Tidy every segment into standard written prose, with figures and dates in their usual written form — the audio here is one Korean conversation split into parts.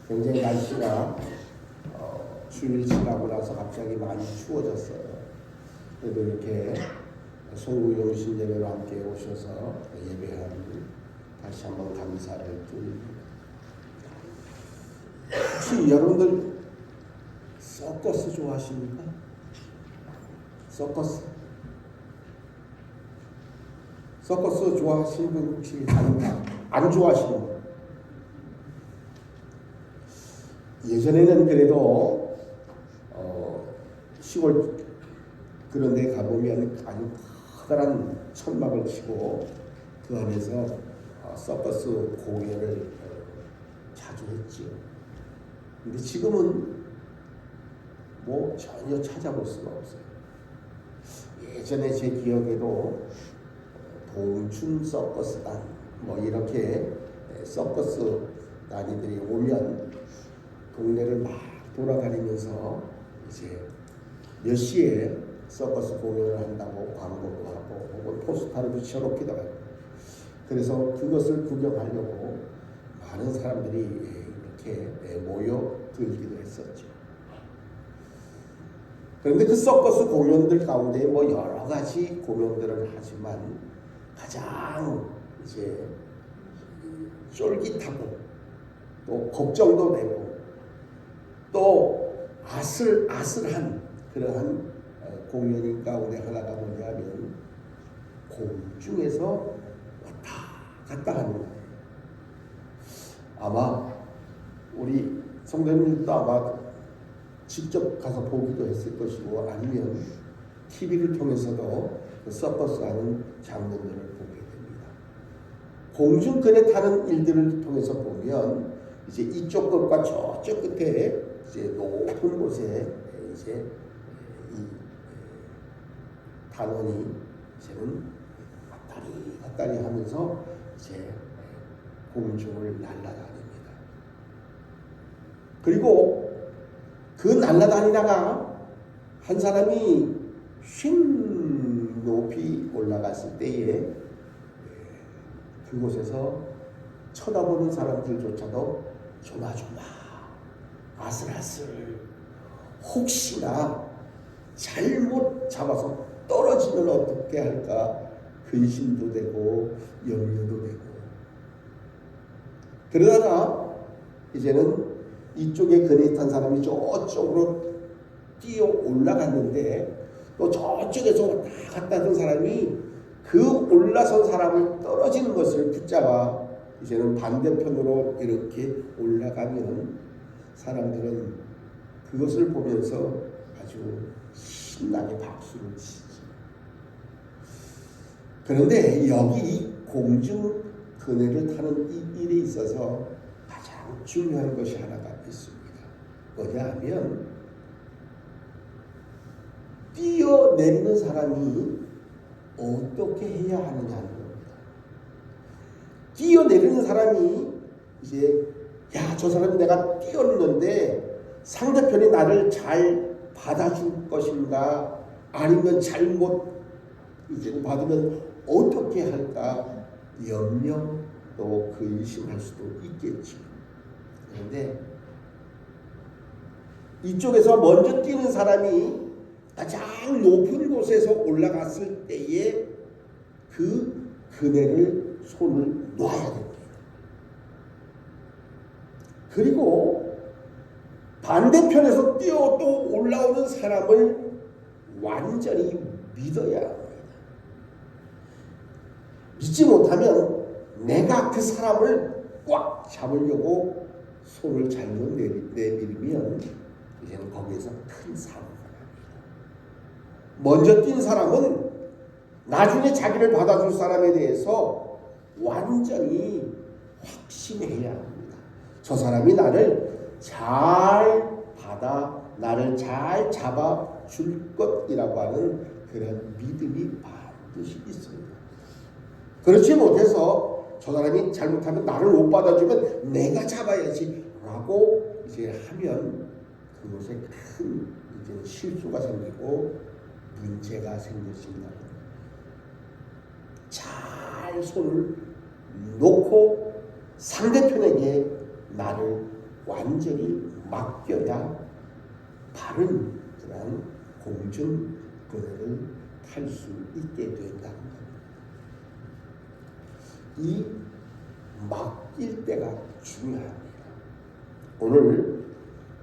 굉장히 날씨가 주일 지나고 나서 갑자기 많이 추워졌어요. 그래도 이렇게 송구용 신예배로 함께 오셔서 예배하는 다시 한번 감사를 드립니다. 혹시 여러분들 서커스 좋아하십니까? 서커스 좋아하시는 분 혹시 안 좋아하시는 분? 예전에는 그래도 시골 그런 데 가보면 아주 커다란 천막을 치고 그 안에서 서커스 공연을 자주 했지요. 근데 지금은 뭐 전혀 찾아볼 수가 없어요. 예전에 제 기억에도 동춘 서커스단 뭐 이렇게 서커스단이들이 오면 동네를 막 돌아다니면서 이제 몇 시에 서커스 공연을 한다고 광고도 하고 혹은 포스터를 붙여놓기도 하고, 그래서 그것을 구경하려고 많은 사람들이 이렇게 모여들기도 했었죠. 그런데 그 서커스 공연들 가운데 뭐 여러 가지 공연들을 하지만 가장 이제 쫄깃하고 또 걱정도 되고 또 아슬아슬한 그러한 공연인 가운데 하나가 뭐냐면 공중에서 왔다 갔다 하는 거예요. 아마 우리 성도님들도 아마 직접 가서 보기도 했을 것이고 아니면 TV를 통해서도 그 서커스 하는 장면들을 보게 됩니다. 공중근에 타는 일들을 통해서 보면 이제 이쪽 끝과 저쪽 끝에 이제 높은 곳에 이제 이 단원이 이제는 왔다리 갔다리 하면서 이제 공중을 날아다닙니다. 그리고 그 날아다니다가 한 사람이 쉰 높이 올라갔을 때에 그곳에서 쳐다보는 사람들조차도 조마조마 아슬아슬 혹시나 잘못 잡아서 떨어지면 어떻게 할까 근심도 되고 염려도 되고, 그러다가 이제는 이쪽에 근에 탄 사람이 저쪽으로 뛰어 올라갔는데 또 저쪽에서 왔다 갔다 하던 사람이 그 올라선 사람을 떨어지는 것을 붙잡아 이제는 반대편으로 이렇게 올라가면 사람들은 그것을 보면서 아주 신나게 박수를 치죠. 그런데 여기 공중 그네를 타는 이 일에 있어서 가장 중요한 것이 하나가 있습니다. 뭐냐 하면 뛰어내리는 사람이 어떻게 해야 하느냐는 겁니다. 뛰어내리는 사람이 이제 저 사람이 내가 뛰었는데 상대편이 나를 잘 받아줄 것인가 아니면 잘못 이제 받으면 어떻게 할까 염려 또 근심할 수도 있겠죠. 그런데 이쪽에서 먼저 뛰는 사람이 가장 높은 곳에서 올라갔을 때에 그 그네를 손을 놔야 됩니다. 그리고 반대편에서 뛰어 또 올라오는 사람을 완전히 믿어야 합니다. 믿지 못하면 내가 그 사람을 꽉 잡으려고 손을 잘못 내밀면 이제는 거기에서 큰 사고가 납니다. 먼저 뛴 사람은 나중에 자기를 받아줄 사람에 대해서 완전히 확신해야 합니다. 저 사람이 나를 잘 받아 나를 잘 잡아줄 것이라고 하는 그런 믿음이 반드시 있습니다. 그렇지 못해서 저 사람이 잘못하면 나를 못 받아주면 내가 잡아야지 라고 이제 하면 그것에 큰 이제 실수가 생기고 문제가 생겼습니다. 잘 손을 놓고 상대편에게 나를 완전히 맡겨야 바른 그런 공중그네를 탈 수 있게 된다는 겁니다. 이 맡길 때가 중요합니다. 오늘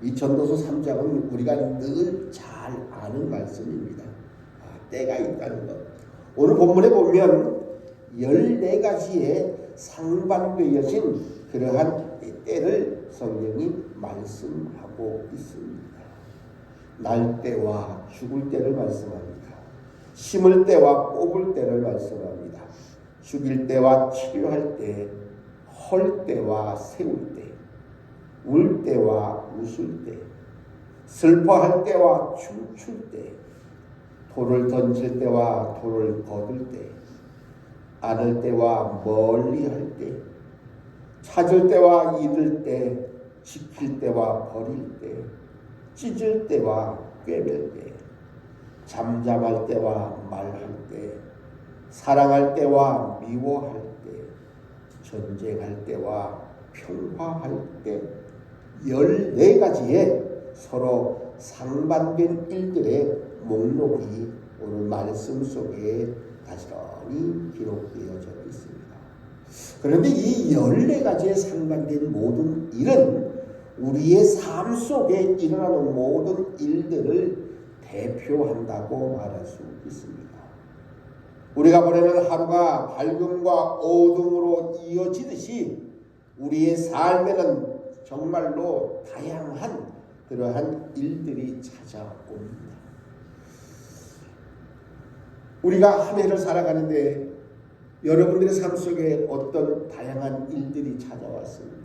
이 전도서 3장은 우리가 늘 잘 아는 말씀입니다. 때가 있다는 것. 오늘 본문에 보면 14가지의 상반되어진 그러한 때를 성경이 말씀하고 있습니다. 날 때와 죽을 때를 말씀합니다. 심을 때와 뽑을 때를 말씀합니다. 죽일 때와 치료할 때, 헐 때와 세울 때, 울 때와 웃을 때, 슬퍼할 때와 춤출 때, 돌을 던질 때와 돌을 거둘 때, 안을 때와 멀리 할 때, 찾을 때와 잃을 때, 지킬 때와 버릴 때, 찢을 때와 꿰맬 때, 잠잠할 때와 말할 때, 사랑할 때와 미워할 때, 전쟁할 때와 평화할 때, 14가지의 서로 상반된 일들의 목록이 오늘 말씀 속에 가지런히 기록되어져 있습니다. 그런데 이 14가지의 상반된 모든 일은 우리의 삶 속에 일어나는 모든 일들을 대표한다고 말할 수 있습니다. 우리가 보내는 하루가 밝음과 어둠으로 이어지듯이 우리의 삶에는 정말로 다양한 그러한 일들이 찾아옵니다. 우리가 한 해를 살아가는데 여러분들의 삶 속에 어떤 다양한 일들이 찾아왔습니다.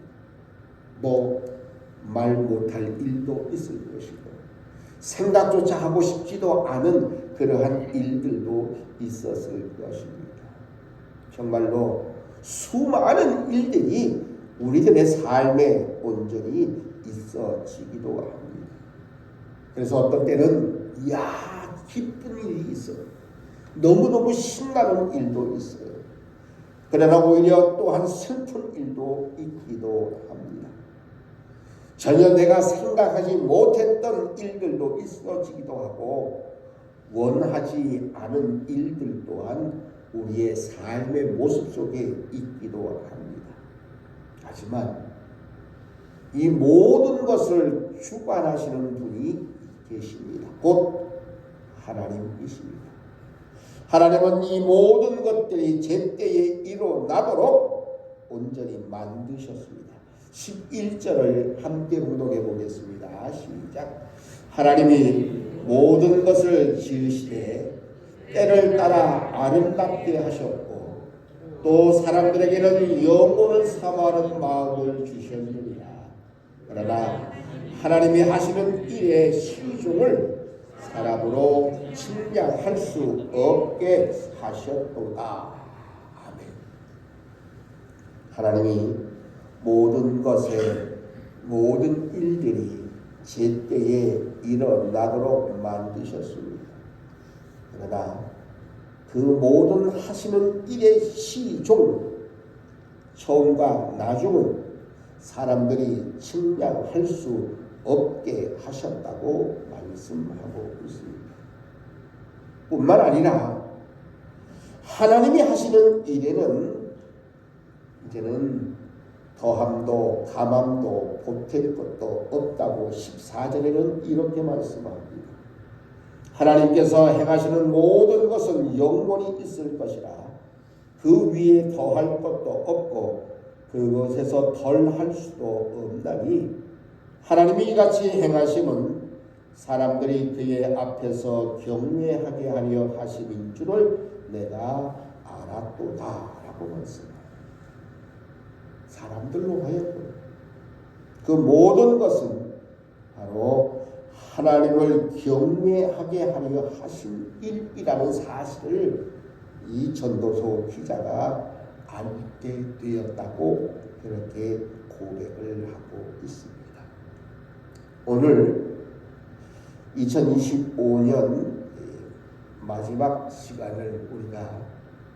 말 못할 일도 있을 것이고 생각조차 하고 싶지도 않은 그러한 일들도 있었을 것입니다. 정말로 수많은 일들이 우리들의 삶에 온전히 있어지기도 합니다. 그래서 어떤 때는 기쁜 일이 있어요. 너무너무 신나는 일도 있어요. 그러나 오히려 또한 슬픈 일도 있기도 합니다. 전혀 내가 생각하지 못했던 일들도 있어지기도 하고 원하지 않은 일들 또한 우리의 삶의 모습 속에 있기도 합니다. 하지만 이 모든 것을 주관하시는 분이 계십니다. 곧 하나님이십니다. 하나님은 이 모든 것들이 제때에 일어나도록 온전히 만드셨습니다. 11절을 함께 묵독해 보겠습니다. 시작. 하나님이 모든 것을 지으시되 때를 따라 아름답게 하셨고 또 사람들에게는 영혼을 사모하는 마음을 주셨느니라. 그러나 하나님이 하시는 일의 시종을 사람으로 측량할 수 없게 하셨도다. 아멘. 하나님이 모든 것에 모든 일들이 제때에 일어나도록 만드셨습니다. 그러나 그 모든 하시는 일의 시종, 처음과 나중은 사람들이 측량할 수 없게 하셨다고 말씀하고 있습니다. 뿐만 아니라 하나님이 하시는 일에는 이제는 더함도 감함도 보탤 것도 없다고 14절에는 이렇게 말씀합니다. 하나님께서 행하시는 모든 것은 영원히 있을 것이라 그 위에 더할 것도 없고 그것에서 덜할 수도 없나니 하나님이 이같이 행하심은 사람들이 그의 앞에서 경외하게 하려 하심인 줄을 내가 알았도다 라고 말씀합니다. 사람들로 하여금 그 모든 것은 바로 하나님을 경외하게 하려 하신 일이라는 사실을 이 전도서 기자가 알게 되었다고 그렇게 고백을 하고 있습니다. 오늘 2025년 마지막 시간을 우리가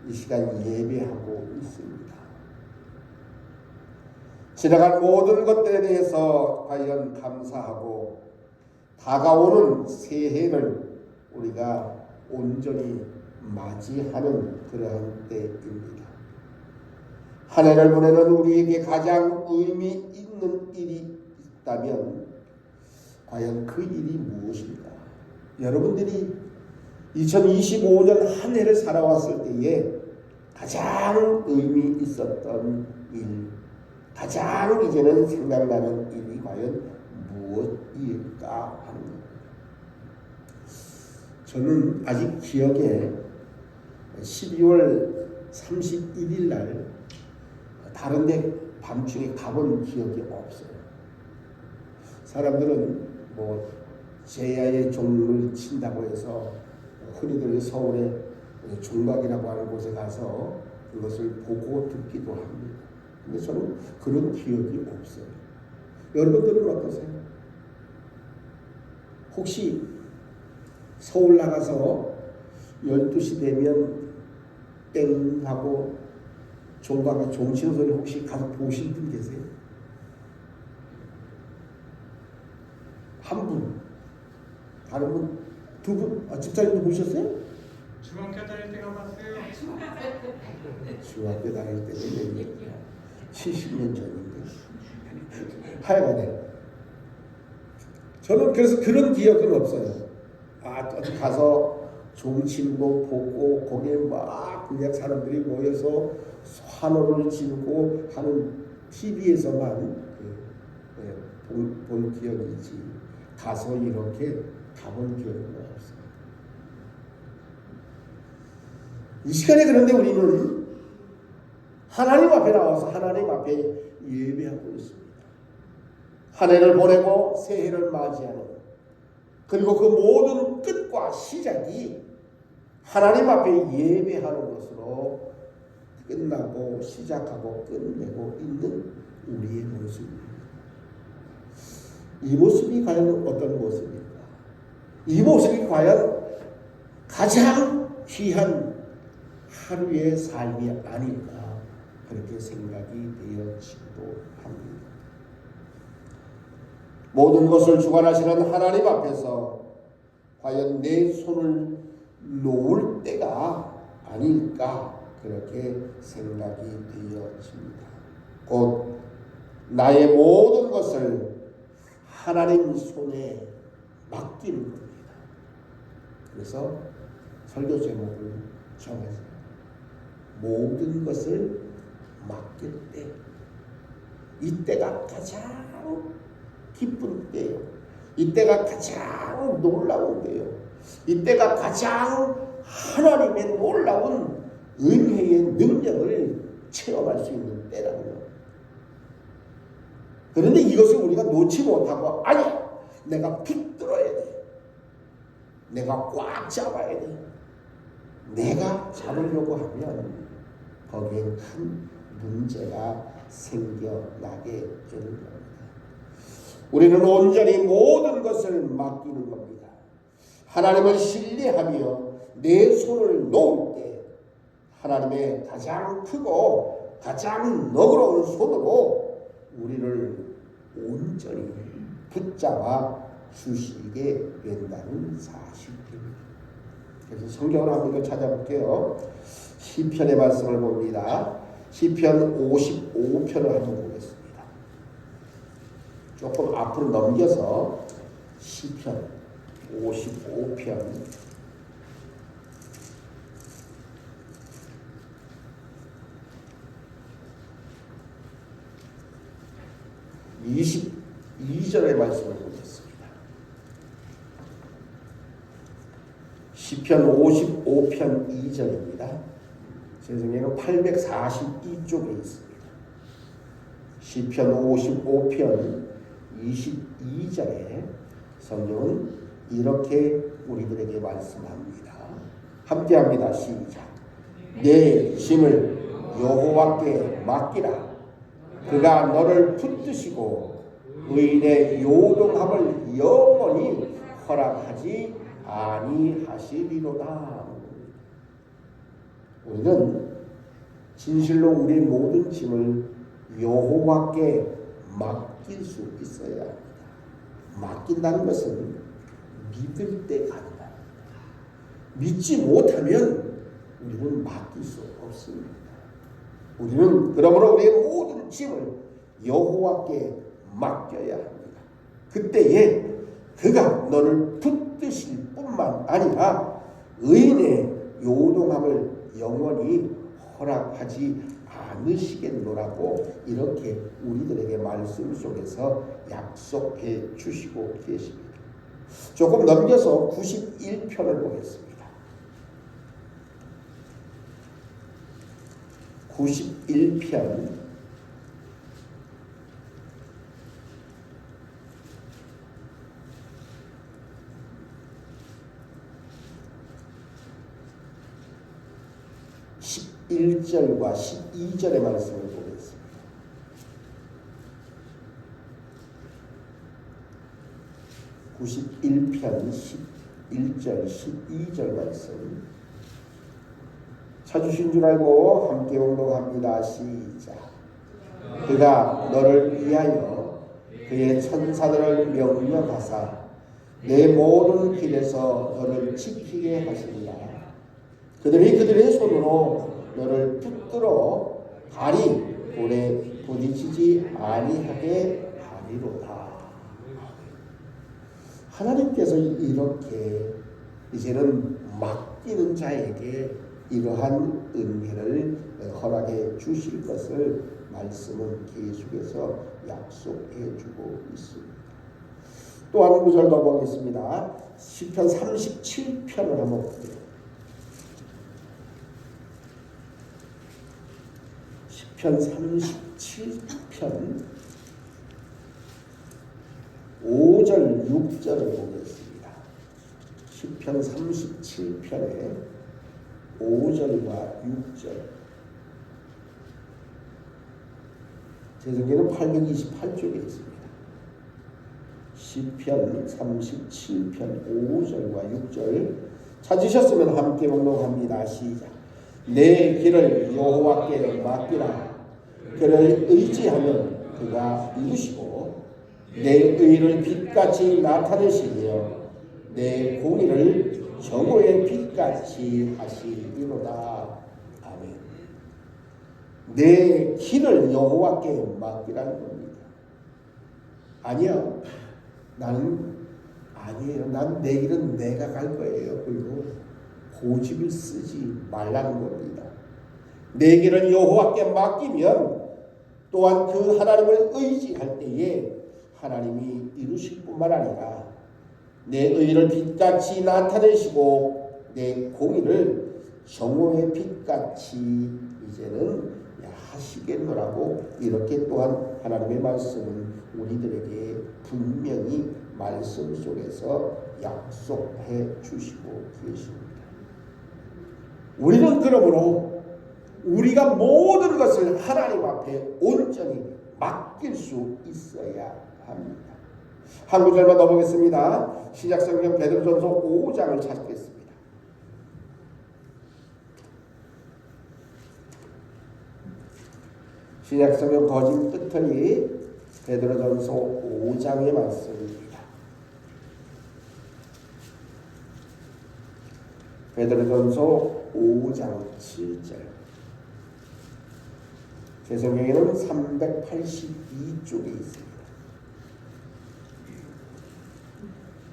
이 시간 예배하고 있습니다. 지나간 모든 것들에 대해서 과연 감사하고 다가오는 새해를 우리가 온전히 맞이하는 그러한 때입니다. 한 해를 보내는 우리에게 가장 의미 있는 일이 있다면 과연 그 일이 무엇일까? 여러분들이 2025년 한 해를 살아왔을 때에 가장 의미 있었던 일, 가장 이제는 생각나는 일이 과연 무엇일까 하는 겁니다. 저는 아직 기억에 12월 31일 날 다른 데 밤중에 가본 기억이 없어요. 사람들은 뭐 제야의 종을 친다고 해서 흔히들 서울의 종각이라고 하는 곳에 가서 그것을 보고 듣기도 합니다. 근데 저는 그런 기억이 없어요. 여러분들은 어떠세요? 혹시 서울 나가서 12시 되면 땡 하고 종각이 종치는 소리 혹시 가서 보신 분 계세요? 한 분, 다른 분, 두 분, 집사님도 보셨어요? 중학교 다닐 때가 봤어요. 중학교 다닐 때는 몇 년? 70년 전인데. 하여간에 저는 그래서 그런 기억은 없어요. 어디 가서 종친거 보고 거기에 막 그냥 사람들이 모여서 환호를 지르고 하는 TV에서만 본 기억이 있지 가서 이렇게 가본 기억은 없어요. 이 시간에 그런데 우리는 하나님 앞에 나와서 하나님 앞에 예배하고 있습니다. 한 해를 보내고 새해를 맞이하는, 그리고 그 모든 끝과 시작이 하나님 앞에 예배하는 것으로 끝나고 시작하고 끝내고 있는 우리의 모습입니다. 이 모습이 과연 어떤 모습일까? 이 모습이 과연 가장 귀한 하루의 삶이 아닐까 그렇게 생각이 되어지기도 합니다. 모든 것을 주관하시는 하나님 앞에서 과연 내 손을 놓을 때가 아닐까 그렇게 생각이 되어집니다. 곧 나의 모든 것을 하나님 손에 맡기는 겁니다. 그래서 설교 제목을 정했어요. 모든 것을 맡길 때, 이때가 가장 기쁜 때요. 이때가 가장 놀라운 때요. 이때가 가장 하나님의 놀라운 은혜의 능력을 체험할 수 있는 때라는 거예요. 그런데 이것을 우리가 놓지 못하고 아니야, 내가 붙들어야 돼. 내가 꽉 잡아야 돼. 내가 잡으려고 하면 거기에 큰 문제가 생겨나게 되는 겁니다. 우리는 온전히 모든 것을 맡기는 겁니다. 하나님을 신뢰하며 내 손을 놓을 때 하나님의 가장 크고 가장 너그러운 손으로 우리를 온전히 붙잡아 주시게 된다는 사실입니다. 그래서 성경을 한번 찾아볼게요. 시편의 말씀을 봅니다. 시편 55편을 한번 보겠습니다. 조금 앞으로 넘겨서 시편 55편 22절의 말씀을 보겠습니다. 시편 55편 2절입니다. 제 성경에는 842쪽에 있습니다. 시편 55편 22절에 성경은 이렇게 우리들에게 말씀합니다. 함께합니다. 시작. 내 짐을 여호와께 맡기라. 그가 너를 붙드시고 의인의 요동함을 영원히 허락하지 아니하시리로다. 우리는 진실로 우리의 모든 짐을 여호와께 맡길 수 있어야 합니다. 맡긴다는 것은 믿을 때 가능합니다. 믿지 못하면 우리는 맡길 수 없습니다. 우리는 그러므로 우리의 모든 짐을 여호와께 맡겨야 합니다. 그때에 그가 너를 붙드실 뿐만 아니라 의인의 요동함을 영원히 허락하지 않으시겠노라고 이렇게 우리들에게 말씀 속에서 약속해 주시고 계십니다. 조금 넘겨서 91편을 보겠습니다. 91편 11절과 12절의 말씀을 보겠습니다. 91편 11절 12절 말씀 찾으신 줄 알고 함께 옹독합니다. 시작. 그가 너를 위하여 그의 천사들을 명령하사 내 모든 길에서 너를 지키게 하시리라. 그들이 그들의 손으로 너를 붙들어 발이 돌에 부딪히지 아니하게 하리로다. 하나님께서 이렇게 이제는 맡기는 자에게 이러한 은혜를 허락해 주실 것을 말씀은 계속해서 약속해 주고 있습니다. 또 한 구절 더 보겠습니다. 시편 37편을 한번 볼게요. 시편 37편 5절 6절을 보겠습니다. 시편 37편에 5절과 6절. 제 성경은 828쪽에 있습니다. 시편 37편 5절과 6절 찾으셨으면 함께 봉독합니다. 시작. 내 길을 여호와께 맡기라. 그를 의지하면 그가 이루시고 내 의를 빛같이 나타내시며 내 공의를 정오의 빛같이 하시리로다. 아멘. 내 길을 여호와께 맡기라는 겁니다. 아니요, 나는 아니에요. 난 내 길은 내가 갈 거예요. 그리고 고집을 쓰지 말라는 겁니다. 내 길을 여호와께 맡기면 또한 그 하나님을 의지할 때에 하나님이 이루실 뿐만 아니라 내 의를 빛같이 나타내시고 내 공의를 정오의 빛같이 이제는 하시겠노라고 이렇게 또한 하나님의 말씀은 우리들에게 분명히 말씀 속에서 약속해 주시고 계십니다. 우리는 그러므로 우리가 모든 것을 하나님 앞에 온전히 맡길 수 있어야 합니다. 한 구절만 더 보겠습니다. 신약성경 베드로전서 5장을 찾겠습니다. 신약성경 거진 끝터리 베드로전서 5장의 말씀입니다. 베드로전서 5장 7절. 제 성경에는 382쪽에 있습니다.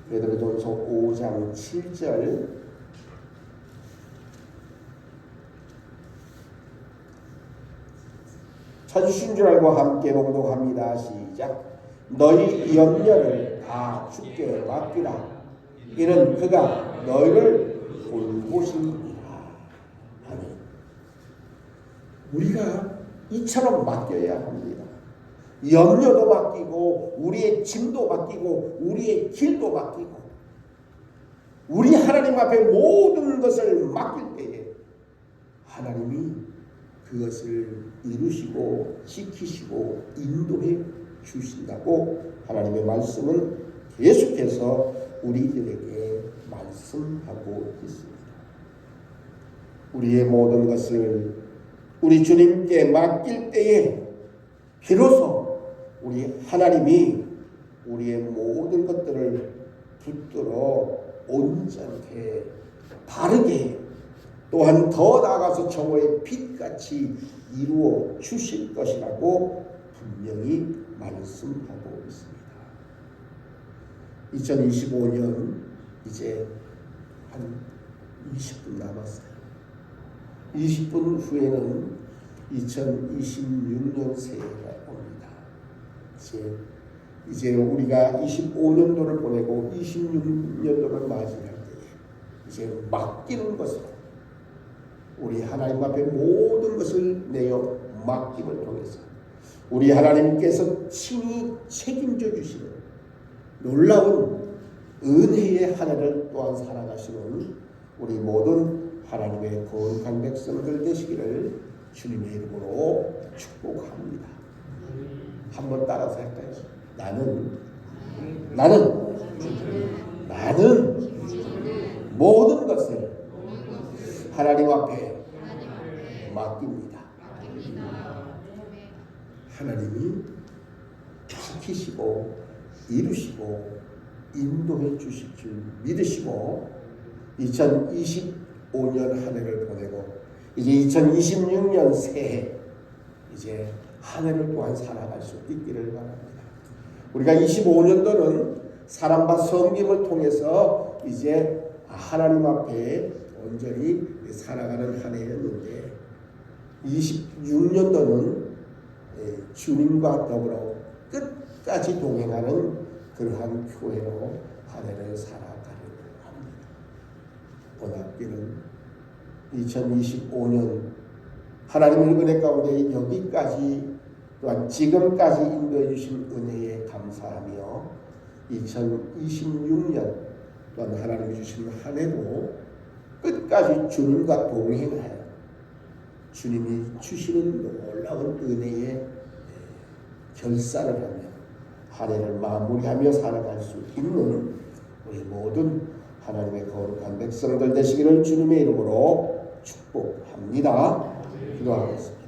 베드로전서 5장 7절. 찾으신 줄 알고 함께 봉독합니다. 시작. 너희 염려를 다 주께 맡기라. 이는 그가 너희를 돌보시니라. 아멘. 우리가 이처럼 맡겨야 합니다. 염려도 맡기고 우리의 짐도 맡기고 우리의 길도 맡기고 우리 하나님 앞에 모든 것을 맡길 때에 하나님이 그것을 이루시고 지키시고 인도해 주신다고 하나님의 말씀은 계속해서 우리들에게 말씀하고 있습니다. 우리의 모든 것을 우리 주님께 맡길 때에 비로소 우리 하나님이 우리의 모든 것들을 붙들어 온전케 바르게 또한 더 나아가서 정오의 빛같이 이루어 주실 것이라고 분명히 말씀하고 있습니다. 2025년 이제 한 20분 남았어요. 20분 후에는 2026년 새해가 옵니다. 이제 우리가 25년도를 보내고 26년도를 맞이할 때에 이제 맡기는 것으로 우리 하나님 앞에 모든 것을 내어 맡김을 통해서 우리 하나님께서 친히 책임져 주시는 놀라운 은혜의 한 해를 또한 살아가시는 우리 모든 하나님의 거룩한 백성들 되시기를 주님의 이름으로 축복합니다. 한번 따라서 할까요? 나는 모든 것을 하나님 앞에 맡깁니다. 하나님이 지키시고 이루시고 인도해 주실 줄 믿으시고 2025년 한 해를 보내고 이제 2026년 새해 이제 한 해를 또한 살아갈 수 있기를 바랍니다. 우리가 25년도는 사랑과 섬김을 통해서 이제 하나님 앞에 온전히 살아가는 한 해였는데 26년도는 주님과 더불어 끝까지 동행하는 그러한 교회로 한 해를 살아가려고 합니다. 원학기는 2025년 하나님의 은혜 가운데 여기까지 또한 지금까지 인도해 주신 은혜에 감사하며 2026년 또한 하나님이 주신 한 해도 끝까지 주님과 동행하여 주님이 주시는 놀라운 은혜의 결산을 하며 한 해를 마무리하며 살아갈 수 있는 우리 모든 하나님의 거룩한 백성들 되시기를 주님의 이름으로 축복합니다. 기도하겠습니다.